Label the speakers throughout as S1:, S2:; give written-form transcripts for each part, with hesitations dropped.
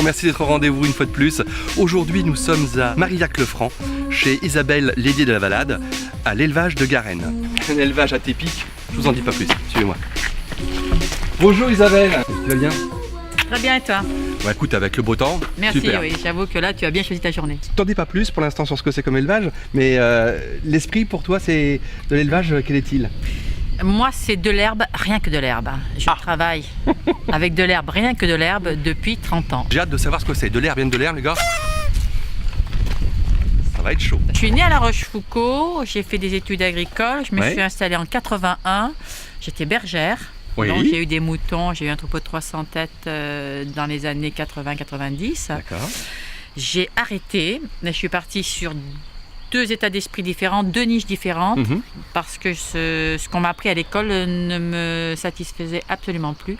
S1: merci d'être au rendez-vous une fois de plus. Aujourd'hui, nous sommes à Marillac-le-Franc, chez Isabelle Lédier de la Valade, à l'élevage de Garenne. Un élevage atypique, je vous en dis pas plus, suivez-moi. Bonjour Isabelle, tu vas bien?
S2: Très bien et toi?
S1: Bah écoute, avec le beau temps,
S2: merci,
S1: super.
S2: Oui, j'avoue que là tu as bien choisi ta journée.
S1: Je t'en dis pas plus pour l'instant sur ce que c'est comme élevage, mais l'esprit pour toi c'est de l'élevage, quel est-il?
S2: Moi c'est de l'herbe, rien que de l'herbe. Je travaille avec de l'herbe, rien que de l'herbe depuis 30 ans.
S1: J'ai hâte de savoir ce que c'est, de l'herbe, bien de l'herbe les gars. Ça va être chaud.
S2: Je suis née à La Rochefoucauld, j'ai fait des études agricoles, je me suis installée en 81, j'étais bergère.
S1: Oui.
S2: Donc j'ai eu des moutons, j'ai eu un troupeau de 300 têtes dans les années 80-90.
S1: D'accord.
S2: J'ai arrêté, mais je suis partie sur 2 états d'esprit différents, 2 niches différentes, parce que ce qu'on m'a appris à l'école ne me satisfaisait absolument plus.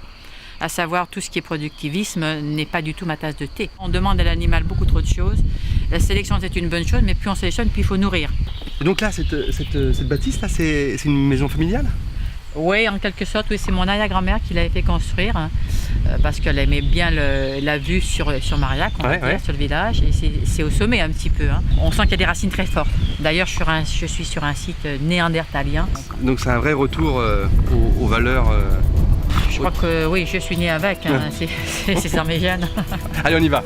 S2: À savoir, tout ce qui est productivisme n'est pas du tout ma tasse de thé. On demande à l'animal beaucoup trop de choses. La sélection c'est une bonne chose, mais plus on sélectionne, plus il faut nourrir.
S1: Et donc là, cette bâtisse là, c'est une maison familiale?
S2: Oui, en quelque sorte, oui, c'est mon arrière-grand-mère qui l'avait fait construire parce qu'elle aimait bien la vue sur Marillac, on va dire, sur le village, et c'est au sommet un petit peu. Hein. On sent qu'il y a des racines très fortes. D'ailleurs, je suis sur un site néandertalien. Donc
S1: c'est un vrai retour aux valeurs.
S2: Je crois que oui, je suis née avec, hein, c'est dans mes gènes.
S1: Allez, on y va.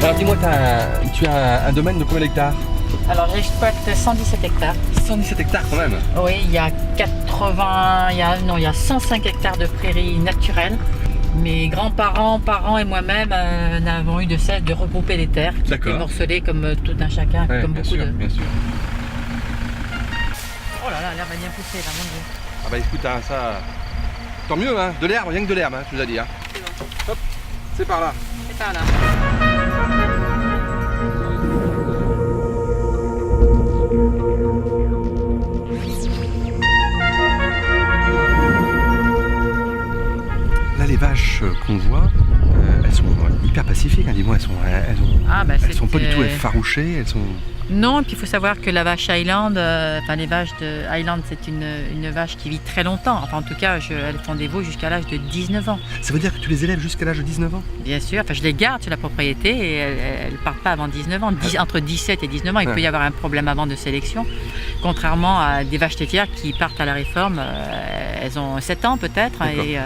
S1: Alors dis-moi, tu as un domaine de combien d'hectares?
S2: Alors j'exploite 117 hectares.
S1: 117 hectares quand même?
S2: Oui, il y a 105 hectares de prairies naturelles. Mes grands-parents, parents et moi-même n'avons eu de cesse de regrouper les terres qui étaient morcelées comme tout un chacun, comme beaucoup de...
S1: Bien sûr.
S2: Oh là là, l'herbe a bien poussé là, mon Dieu.
S1: Ah bah écoute, hein, ça... Tant mieux, hein, de l'herbe, rien que de l'herbe, hein, tu nous as dit. Hein.
S2: C'est bon.
S1: Hop, c'est par là.
S2: C'est par là.
S1: Là, les vaches qu'on voit, elles sont hyper pacifiques, hein, dis-moi, elles sont pas du tout effarouchées, elles sont...
S2: Non, puis il faut savoir que la vache Highland, les vaches de Highland, c'est une vache qui vit très longtemps. Enfin, en tout cas, elles font des veaux jusqu'à l'âge de 19 ans.
S1: Ça veut dire que tu les élèves jusqu'à l'âge de 19 ans? Bien
S2: sûr, enfin, je les garde sur la propriété et elles ne partent pas avant 19 ans. Entre 17 et 19 ans, il peut y avoir un problème avant de sélection. Contrairement à des vaches laitières qui partent à la réforme, elles ont 7 ans peut-être, et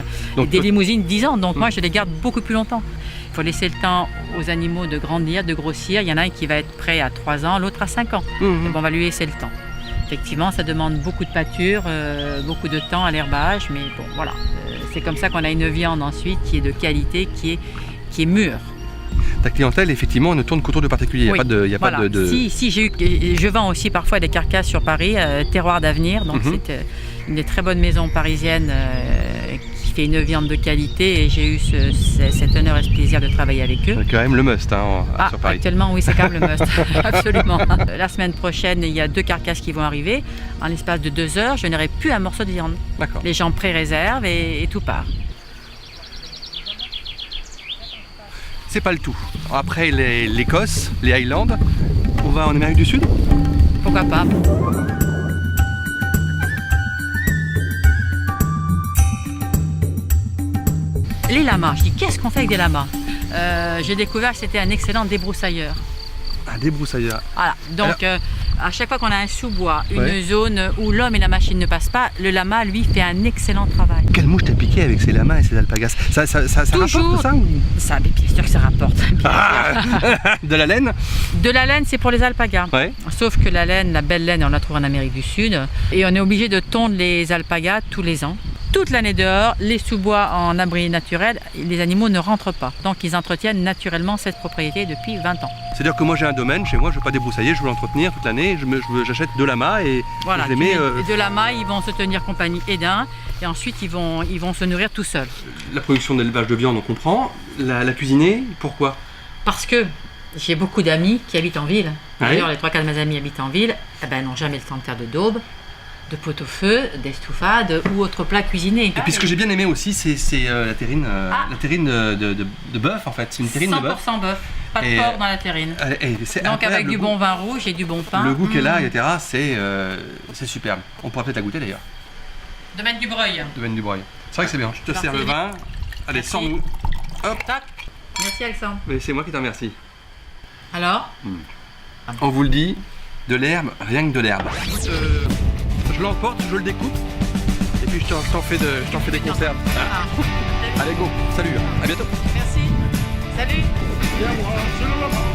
S2: des limousines 10 ans. Donc moi, je les garde beaucoup plus longtemps. Il faut laisser le temps aux animaux de grandir, de grossir. Il y en a un qui va être prêt à 3 ans, l'autre à 5 ans. Donc on va lui laisser le temps. Effectivement, ça demande beaucoup de pâture, beaucoup de temps à l'herbage, mais bon, voilà. C'est comme ça qu'on a une viande ensuite qui est de qualité, qui est mûre.
S1: Ta clientèle, effectivement, ne tourne qu'autour de particuliers.
S2: Oui.
S1: Il n'y a pas de...
S2: Si, je vends aussi parfois des carcasses sur Paris, Terroir d'Avenir. Donc c'est une des très bonnes maisons parisiennes qui fait une viande de qualité, et j'ai eu cet honneur et ce plaisir de travailler avec eux.
S1: C'est quand même le must sur Paris.
S2: Actuellement, oui, c'est quand même le must, absolument. La semaine prochaine, il y a 2 carcasses qui vont arriver. En l'espace de 2 heures, je n'aurai plus un morceau de viande. Les gens pré-réservent et tout part.
S1: C'est pas le tout. Après l'Écosse, les Highlands, on va en Amérique du Sud?
S2: Pourquoi pas? Les lamas, je dis qu'est-ce qu'on fait avec des lamas? J'ai découvert que c'était un excellent débroussailleur.
S1: Un débroussailleur.
S2: Voilà, donc à chaque fois qu'on a un sous-bois, une zone où l'homme et la machine ne passent pas, le lama, lui, fait un excellent travail.
S1: Quelle mouche t'as piqué avec ces lamas et ces alpagas? Ça rapporte ça ou...
S2: Ça, bien sûr que ça rapporte.
S1: De la laine?
S2: De la laine, c'est pour les alpagas. Sauf que la laine, la belle laine, on la trouve en Amérique du Sud. Et on est obligé de tondre les alpagas tous les ans. Toute l'année dehors, les sous-bois en abri naturel, les animaux ne rentrent pas. Donc ils entretiennent naturellement cette propriété depuis 20 ans.
S1: C'est-à-dire que moi j'ai un domaine chez moi, je ne veux pas débroussailler, je veux l'entretenir toute l'année, j'achète 2 lamas et
S2: voilà,
S1: je les mets...
S2: De lamas, ils vont se tenir compagnie et ensuite ils vont se nourrir tout seuls.
S1: La production d'élevage de viande, on comprend. La cuisiner, pourquoi?
S2: Parce que j'ai beaucoup d'amis qui habitent en ville. D'ailleurs, les 3/4 de mes amis habitent en ville, n'ont jamais le temps de faire de daube, de pot-au-feu, d'estouffade ou autre plat cuisiné.
S1: Et puis ce que j'ai bien aimé aussi, c'est la terrine, de bœuf en fait. C'est une terrine de bœuf.
S2: 100% bœuf, pas de porc dans la terrine. Donc avec du bon vin rouge et du bon pain.
S1: Le goût qu'elle a, etc., c'est superbe. On pourra peut-être la goûter d'ailleurs.
S2: Domaine du Breuil.
S1: Domaine du Breuil. C'est vrai que c'est bien. Je te sers le vin. Allez,
S2: Merci.
S1: sans nous. Hop.
S2: Tac. Merci Alexandre.
S1: Mais c'est moi qui te remercie.
S2: Alors?
S1: On vous le dit, de l'herbe, rien que de l'herbe. Je l'emporte, je le découpe. Et puis je t'en fais des conserves.
S2: Ah.
S1: Allez, go. Salut. À bientôt.
S2: Merci. Salut.
S1: Viens, moi.